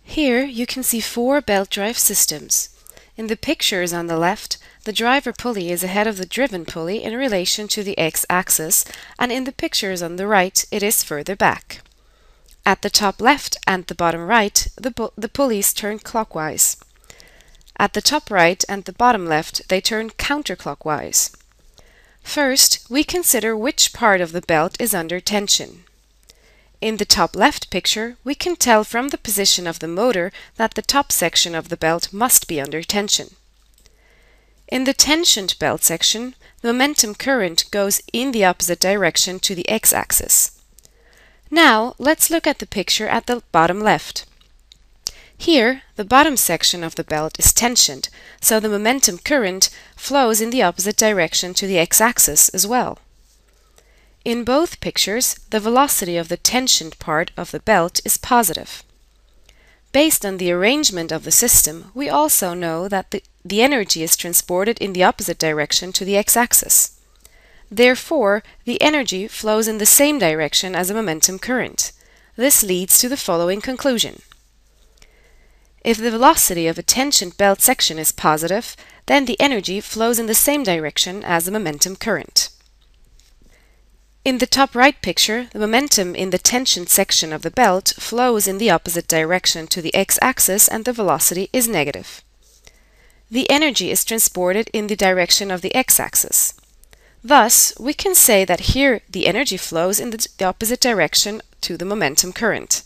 Here you can see four belt drive systems. In the pictures on the left, the driver pulley is ahead of the driven pulley in relation to the x-axis, and in the pictures on the right, it is further back. At the top left and the bottom right, the pulleys turn clockwise. At the top right and the bottom left, they turn counterclockwise. First, we consider which part of the belt is under tension. In the top left picture, we can tell from the position of the motor that the top section of the belt must be under tension. In the tensioned belt section, the momentum current goes in the opposite direction to the x-axis. Now, let's look at the picture at the bottom left. Here, the bottom section of the belt is tensioned, so the momentum current flows in the opposite direction to the x-axis as well. In both pictures, the velocity of the tensioned part of the belt is positive. Based on the arrangement of the system, we also know that the energy is transported in the opposite direction to the x-axis. Therefore, the energy flows in the same direction as a momentum current. This leads to the following conclusion. If the velocity of a tensioned belt section is positive, then the energy flows in the same direction as the momentum current. In the top right picture, the momentum in the tensioned section of the belt flows in the opposite direction to the x-axis and the velocity is negative. The energy is transported in the direction of the x-axis. Thus, we can say that here the energy flows in the opposite direction to the momentum current.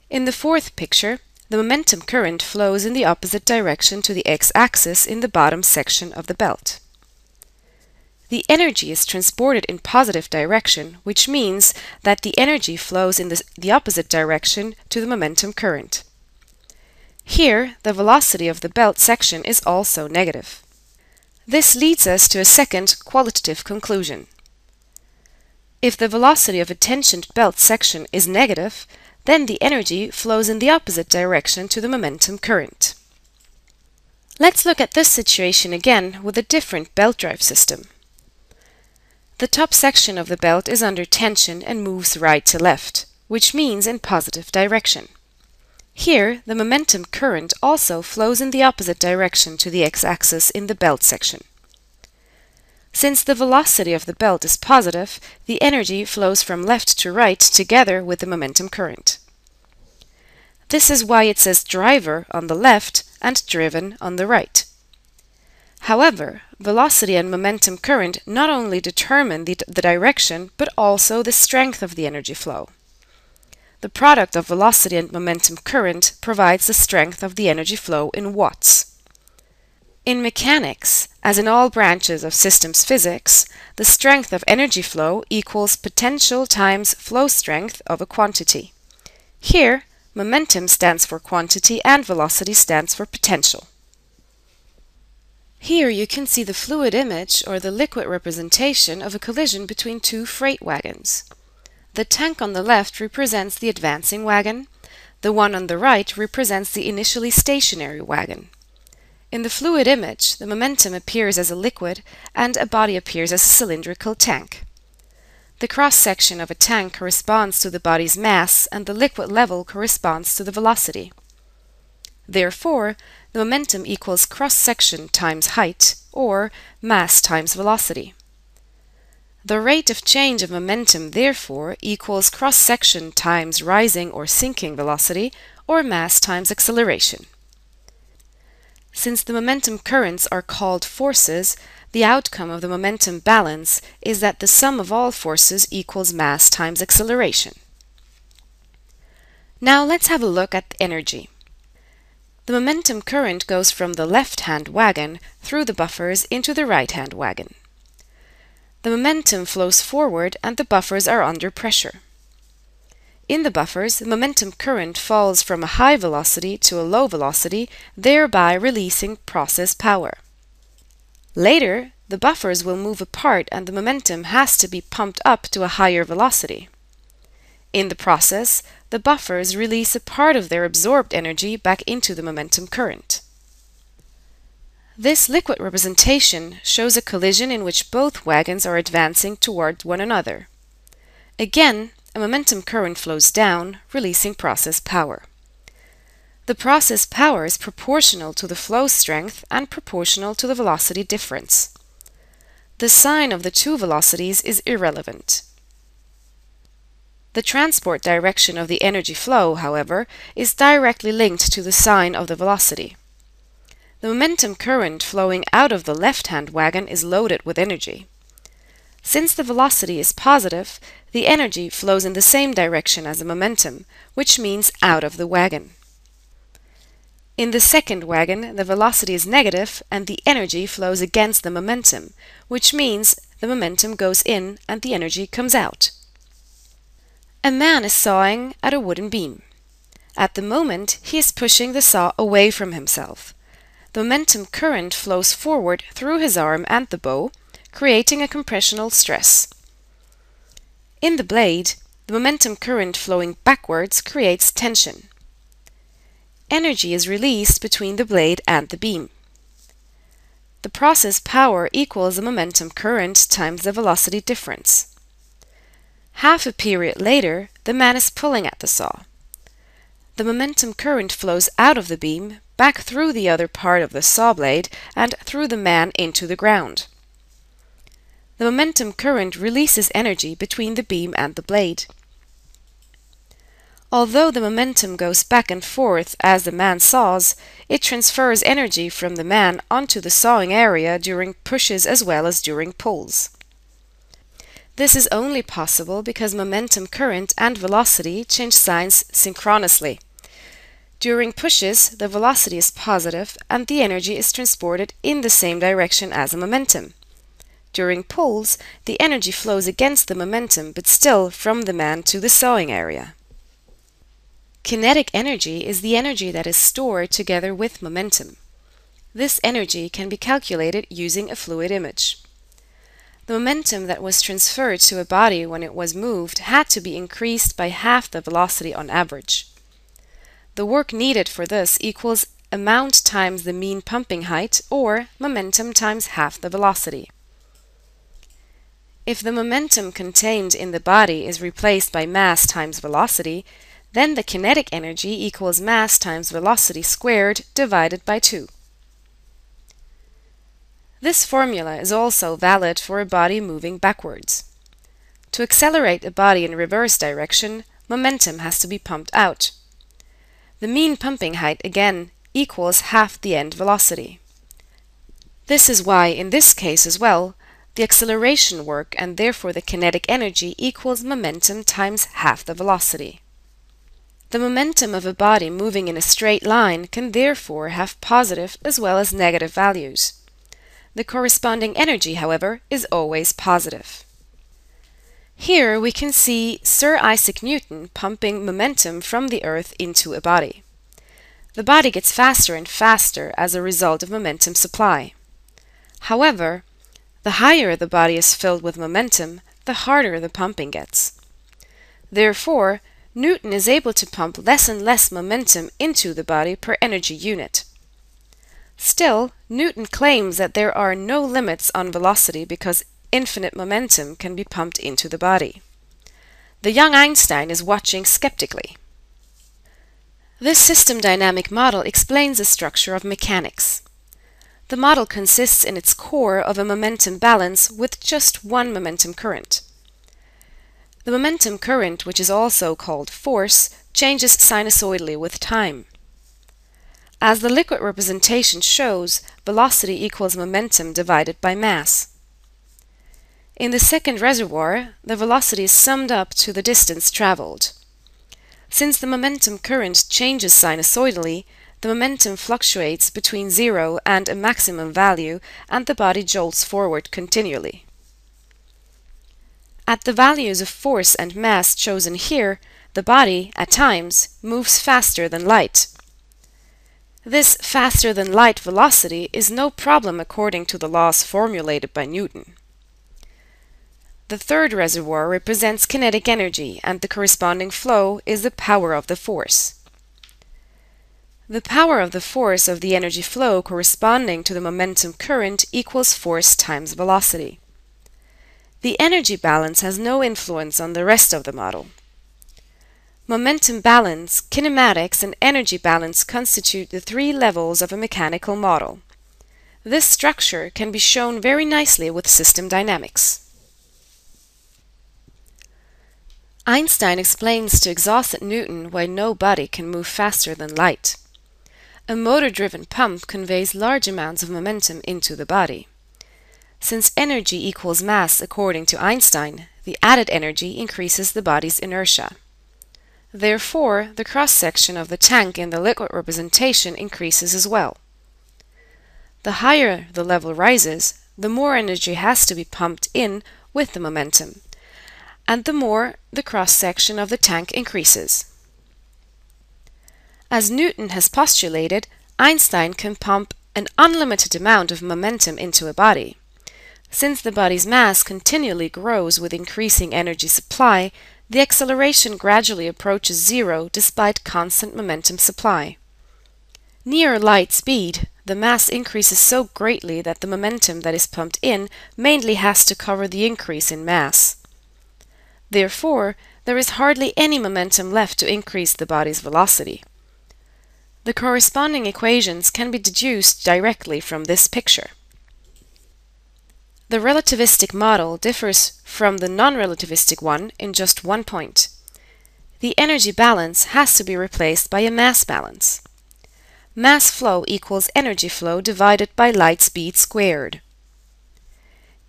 In the fourth picture, the momentum current flows in the opposite direction to the x-axis in the bottom section of the belt. The energy is transported in positive direction, which means that the energy flows in the opposite direction to the momentum current. Here, the velocity of the belt section is also negative. This leads us to a second qualitative conclusion. If the velocity of a tensioned belt section is negative, then the energy flows in the opposite direction to the momentum current. Let's look at this situation again with a different belt drive system. The top section of the belt is under tension and moves right to left, which means in positive direction. Here, the momentum current also flows in the opposite direction to the x-axis in the belt section. Since the velocity of the belt is positive, the energy flows from left to right together with the momentum current. This is why it says driver on the left and driven on the right. However, velocity and momentum current not only determine the direction, but also the strength of the energy flow. The product of velocity and momentum current provides the strength of the energy flow in watts. In mechanics, as in all branches of systems physics, the strength of energy flow equals potential times flow strength of a quantity. Here, momentum stands for quantity and velocity stands for potential. Here you can see the fluid image or the liquid representation of a collision between two freight wagons. The tank on the left represents the advancing wagon. The one on the right represents the initially stationary wagon. In the fluid image, the momentum appears as a liquid and a body appears as a cylindrical tank. The cross-section of a tank corresponds to the body's mass and the liquid level corresponds to the velocity. Therefore, the momentum equals cross-section times height, or mass times velocity. The rate of change of momentum, therefore, equals cross-section times rising or sinking velocity, or mass times acceleration. Since the momentum currents are called forces, the outcome of the momentum balance is that the sum of all forces equals mass times acceleration. Now let's have a look at energy. The momentum current goes from the left-hand wagon through the buffers into the right-hand wagon. The momentum flows forward and the buffers are under pressure. In the buffers, the momentum current falls from a high velocity to a low velocity, thereby releasing process power. Later, the buffers will move apart and the momentum has to be pumped up to a higher velocity. In the process, the buffers release a part of their absorbed energy back into the momentum current. This liquid representation shows a collision in which both wagons are advancing toward one another. Again, a momentum current flows down, releasing process power. The process power is proportional to the flow strength and proportional to the velocity difference. The sign of the two velocities is irrelevant. The transport direction of the energy flow, however, is directly linked to the sign of the velocity. The momentum current flowing out of the left-hand wagon is loaded with energy. Since the velocity is positive, the energy flows in the same direction as the momentum, which means out of the wagon. In the second wagon, the velocity is negative and the energy flows against the momentum, which means the momentum goes in and the energy comes out. A man is sawing at a wooden beam. At the moment, he is pushing the saw away from himself. The momentum current flows forward through his arm and the bow, creating a compressional stress. In the blade, the momentum current flowing backwards creates tension. Energy is released between the blade and the beam. The process power equals the momentum current times the velocity difference. Half a period later, the man is pulling at the saw. The momentum current flows out of the beam, back through the other part of the saw blade, and through the man into the ground. The momentum current releases energy between the beam and the blade. Although the momentum goes back and forth as the man saws, it transfers energy from the man onto the sawing area during pushes as well as during pulls. This is only possible because momentum current and velocity change signs synchronously. During pushes, the velocity is positive and the energy is transported in the same direction as the momentum. During pulls, the energy flows against the momentum but still from the man to the sawing area. Kinetic energy is the energy that is stored together with momentum. This energy can be calculated using a fluid image. The momentum that was transferred to a body when it was moved had to be increased by half the velocity on average. The work needed for this equals amount times the mean pumping height, or momentum times half the velocity. If the momentum contained in the body is replaced by mass times velocity, then the kinetic energy equals mass times velocity squared divided by 2. This formula is also valid for a body moving backwards. To accelerate a body in reverse direction, momentum has to be pumped out. The mean pumping height again equals half the end velocity. This is why, in this case as well, the acceleration work and therefore the kinetic energy equals momentum times half the velocity. The momentum of a body moving in a straight line can therefore have positive as well as negative values. The corresponding energy, however, is always positive. Here we can see Sir Isaac Newton pumping momentum from the Earth into a body. The body gets faster and faster as a result of momentum supply. However, the higher the body is filled with momentum, the harder the pumping gets. Therefore, Newton is able to pump less and less momentum into the body per energy unit. Still, Newton claims that there are no limits on velocity because infinite momentum can be pumped into the body. The young Einstein is watching skeptically. This system dynamic model explains the structure of mechanics. The model consists in its core of a momentum balance with just one momentum current. The momentum current, which is also called force, changes sinusoidally with time. As the liquid representation shows, velocity equals momentum divided by mass. In the second reservoir, the velocity is summed up to the distance traveled. Since the momentum current changes sinusoidally, the momentum fluctuates between 0 and a maximum value, and the body jolts forward continually. At the values of force and mass chosen here, the body, at times, moves faster than light. This faster-than-light velocity is no problem according to the laws formulated by Newton. The third reservoir represents kinetic energy, and the corresponding flow is the power of the force. The power of the force of the energy flow corresponding to the momentum current equals force times velocity. The energy balance has no influence on the rest of the model. Momentum balance, kinematics, and energy balance constitute the three levels of a mechanical model. This structure can be shown very nicely with system dynamics. Einstein explains to exhausted Newton why no body can move faster than light. A motor-driven pump conveys large amounts of momentum into the body. Since energy equals mass according to Einstein, the added energy increases the body's inertia. Therefore, the cross-section of the tank in the liquid representation increases as well. The higher the level rises, the more energy has to be pumped in with the momentum, and the more the cross-section of the tank increases. As Newton has postulated, Einstein can pump an unlimited amount of momentum into a body. Since the body's mass continually grows with increasing energy supply, the acceleration gradually approaches zero despite constant momentum supply. Near light speed, the mass increases so greatly that the momentum that is pumped in mainly has to cover the increase in mass. Therefore, there is hardly any momentum left to increase the body's velocity. The corresponding equations can be deduced directly from this picture. The relativistic model differs from the non-relativistic one in just one point. The energy balance has to be replaced by a mass balance. Mass flow equals energy flow divided by light speed squared.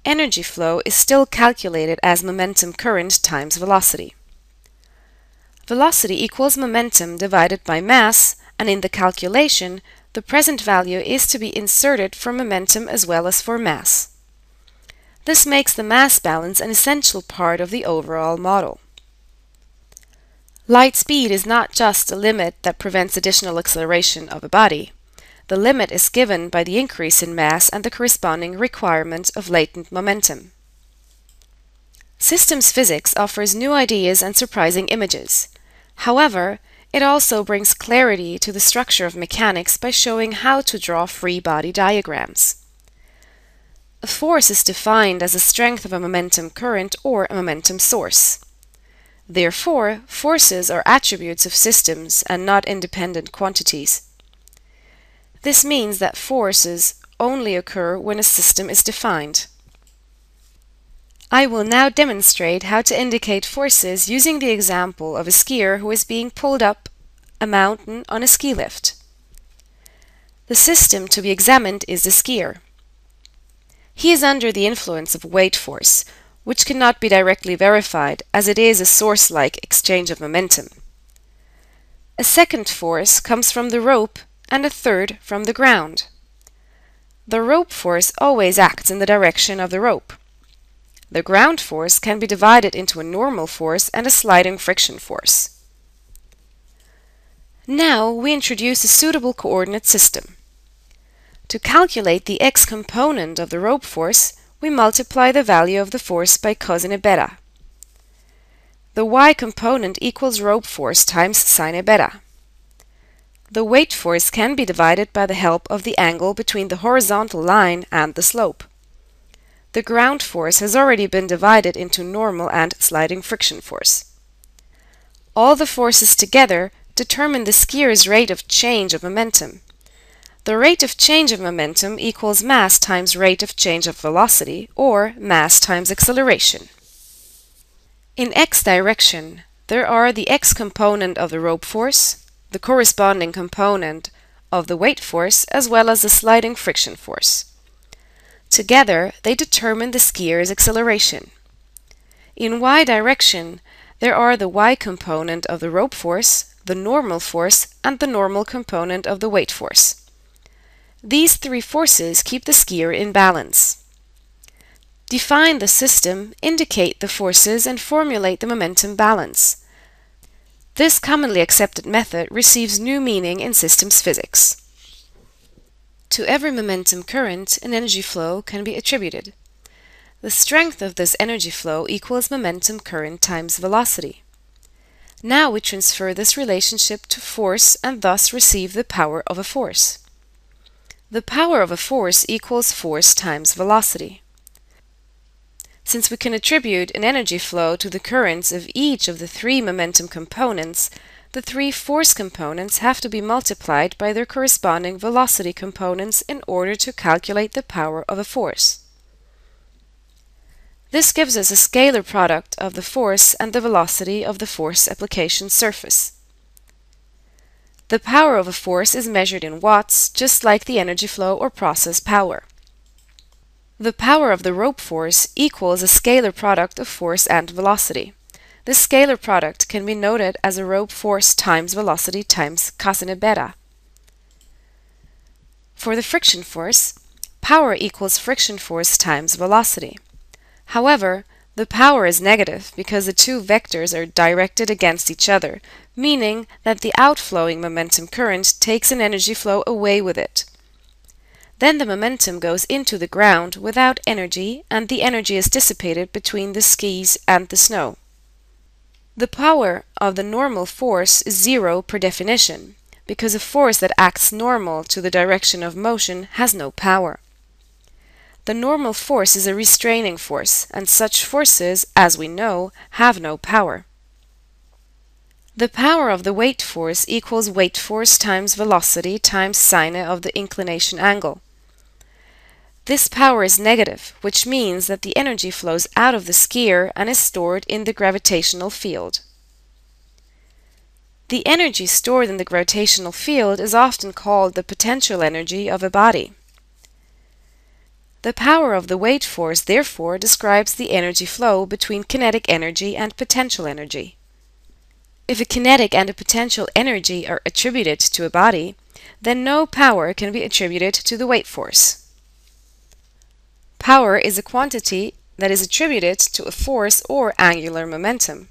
Energy flow is still calculated as momentum current times velocity. Velocity equals momentum divided by mass, and in the calculation, the present value is to be inserted for momentum as well as for mass. This makes the mass balance an essential part of the overall model. Light speed is not just a limit that prevents additional acceleration of a body. The limit is given by the increase in mass and the corresponding requirement of latent momentum. Systems physics offers new ideas and surprising images. However, it also brings clarity to the structure of mechanics by showing how to draw free body diagrams. A force is defined as the strength of a momentum current or a momentum source. Therefore, forces are attributes of systems and not independent quantities. This means that forces only occur when a system is defined. I will now demonstrate how to indicate forces using the example of a skier who is being pulled up a mountain on a ski lift. The system to be examined is the skier. He is under the influence of weight force, which cannot be directly verified as it is a source-like exchange of momentum. A second force comes from the rope and a third from the ground. The rope force always acts in the direction of the rope. The ground force can be divided into a normal force and a sliding friction force. Now we introduce a suitable coordinate system. To calculate the x component of the rope force, we multiply the value of the force by cosine beta. The y component equals rope force times sine beta. The weight force can be divided by the help of the angle between the horizontal line and the slope. The ground force has already been divided into normal and sliding friction force. All the forces together determine the skier's rate of change of momentum. The rate of change of momentum equals mass times rate of change of velocity, or mass times acceleration. In x direction, there are the x component of the rope force, the corresponding component of the weight force, as well as the sliding friction force. Together, they determine the skier's acceleration. In y direction, there are the y component of the rope force, the normal force, and the normal component of the weight force. These three forces keep the skier in balance. Define the system, indicate the forces, and formulate the momentum balance. This commonly accepted method receives new meaning in systems physics. To every momentum current, an energy flow can be attributed. The strength of this energy flow equals momentum current times velocity. Now we transfer this relationship to force and thus receive the power of a force. The power of a force equals force times velocity. Since we can attribute an energy flow to the currents of each of the three momentum components, the three force components have to be multiplied by their corresponding velocity components in order to calculate the power of a force. This gives us a scalar product of the force and the velocity of the force application surface. The power of a force is measured in watts, just like the energy flow or process power. The power of the rope force equals a scalar product of force and velocity. This scalar product can be noted as a rope force times velocity times cosine beta. For the friction force, power equals friction force times velocity. However, the power is negative because the two vectors are directed against each other, meaning that the outflowing momentum current takes an energy flow away with it. Then the momentum goes into the ground without energy, and the energy is dissipated between the skis and the snow. The power of the normal force is zero per definition, because a force that acts normal to the direction of motion has no power. The normal force is a restraining force, and such forces, as we know, have no power. The power of the weight force equals weight force times velocity times sine of the inclination angle. This power is negative, which means that the energy flows out of the skier and is stored in the gravitational field. The energy stored in the gravitational field is often called the potential energy of a body. The power of the weight force therefore describes the energy flow between kinetic energy and potential energy. If a kinetic and a potential energy are attributed to a body, then no power can be attributed to the weight force. Power is a quantity that is attributed to a force or angular momentum.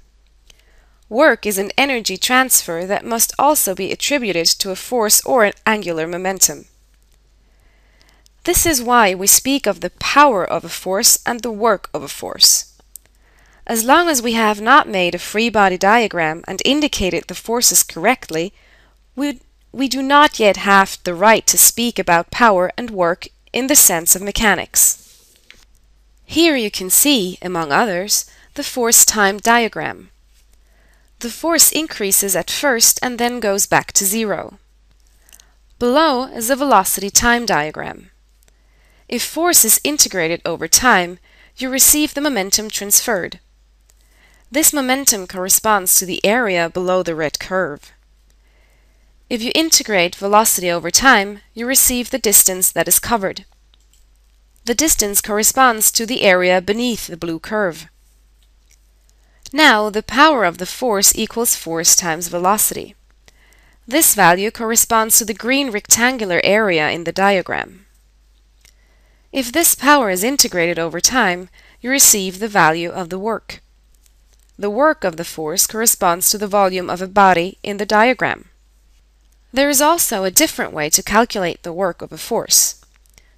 Work is an energy transfer that must also be attributed to a force or an angular momentum. This is why we speak of the power of a force and the work of a force. As long as we have not made a free body diagram and indicated the forces correctly, we do not yet have the right to speak about power and work in the sense of mechanics. Here you can see, among others, the force-time diagram. The force increases at first and then goes back to zero. Below is the velocity-time diagram. If force is integrated over time, you receive the momentum transferred. This momentum corresponds to the area below the red curve. If you integrate velocity over time, you receive the distance that is covered. The distance corresponds to the area beneath the blue curve. Now, the power of the force equals force times velocity. This value corresponds to the green rectangular area in the diagram. If this power is integrated over time, you receive the value of the work. The work of the force corresponds to the volume of a body in the diagram. There is also a different way to calculate the work of a force.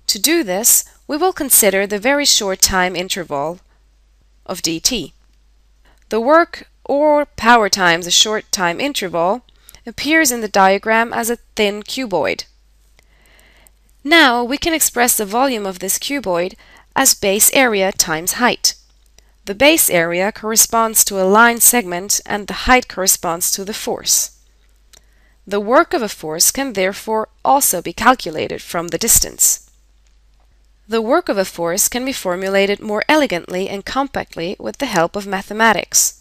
To do this, we will consider the very short time interval of dt. The work, or power times a short time interval, appears in the diagram as a thin cuboid. Now we can express the volume of this cuboid as base area times height. The base area corresponds to a line segment and the height corresponds to the force. The work of a force can therefore also be calculated from the distance. The work of a force can be formulated more elegantly and compactly with the help of mathematics.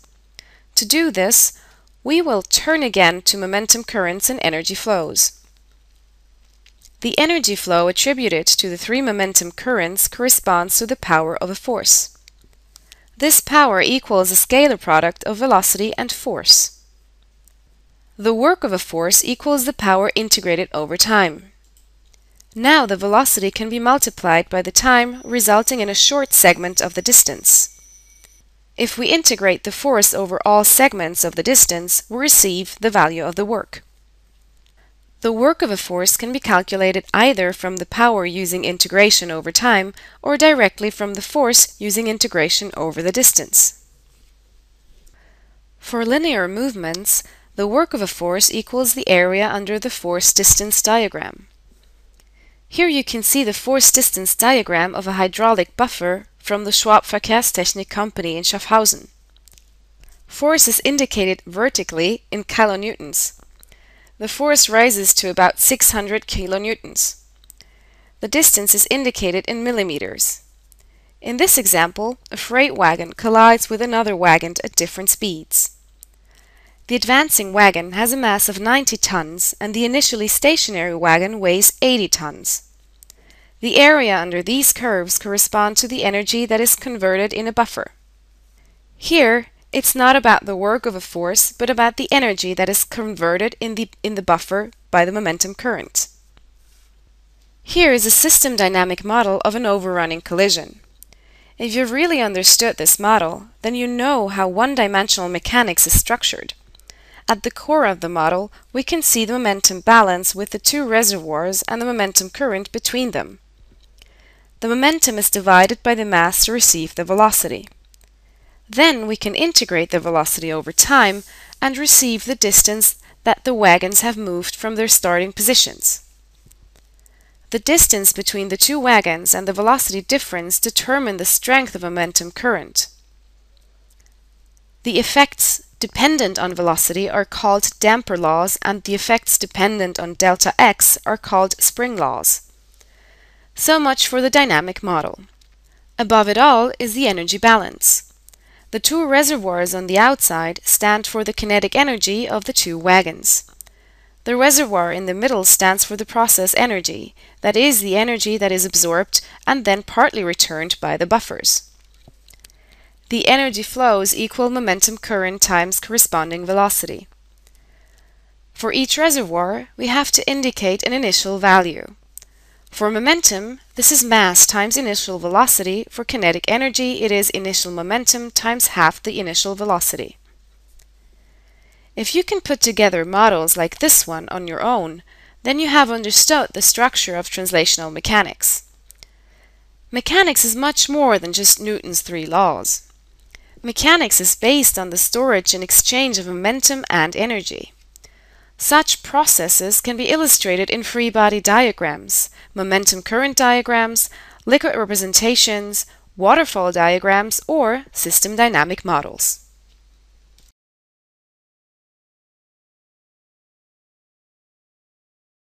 To do this, we will turn again to momentum currents and energy flows. The energy flow attributed to the three momentum currents corresponds to the power of a force. This power equals a scalar product of velocity and force. The work of a force equals the power integrated over time. Now the velocity can be multiplied by the time, resulting in a short segment of the distance. If we integrate the force over all segments of the distance, we receive the value of the work. The work of a force can be calculated either from the power using integration over time or directly from the force using integration over the distance. For linear movements, the work of a force equals the area under the force-distance diagram. Here you can see the force-distance diagram of a hydraulic buffer from the Schwab Verkehrstechnik company in Schaffhausen. Force is indicated vertically in kilonewtons. The force rises to about 600 kilonewtons. The distance is indicated in millimeters. In this example, a freight wagon collides with another wagon at different speeds. The advancing wagon has a mass of 90 tons and the initially stationary wagon weighs 80 tons. The area under these curves corresponds to the energy that is converted in a buffer. Here, it's not about the work of a force, but about the energy that is converted in the buffer by the momentum current. Here is a system dynamic model of an overrunning collision. If you've really understood this model, then you know how one-dimensional mechanics is structured. At the core of the model, we can see the momentum balance with the two reservoirs and the momentum current between them. The momentum is divided by the mass to receive the velocity. Then we can integrate the velocity over time and receive the distance that the wagons have moved from their starting positions. The distance between the two wagons and the velocity difference determine the strength of momentum current. The effects dependent on velocity are called damper laws, and the effects dependent on delta x are called spring laws. So much for the dynamic model. Above it all is the energy balance. The two reservoirs on the outside stand for the kinetic energy of the two wagons. The reservoir in the middle stands for the process energy, that is, the energy that is absorbed and then partly returned by the buffers. The energy flows equal momentum current times corresponding velocity. For each reservoir, we have to indicate an initial value. For momentum, this is mass times initial velocity. For kinetic energy, it is initial momentum times half the initial velocity. If you can put together models like this one on your own, then you have understood the structure of translational mechanics. Mechanics is much more than just Newton's three laws. Mechanics is based on the storage and exchange of momentum and energy. Such processes can be illustrated in free body diagrams, momentum current diagrams, liquid representations, waterfall diagrams, or system dynamic models.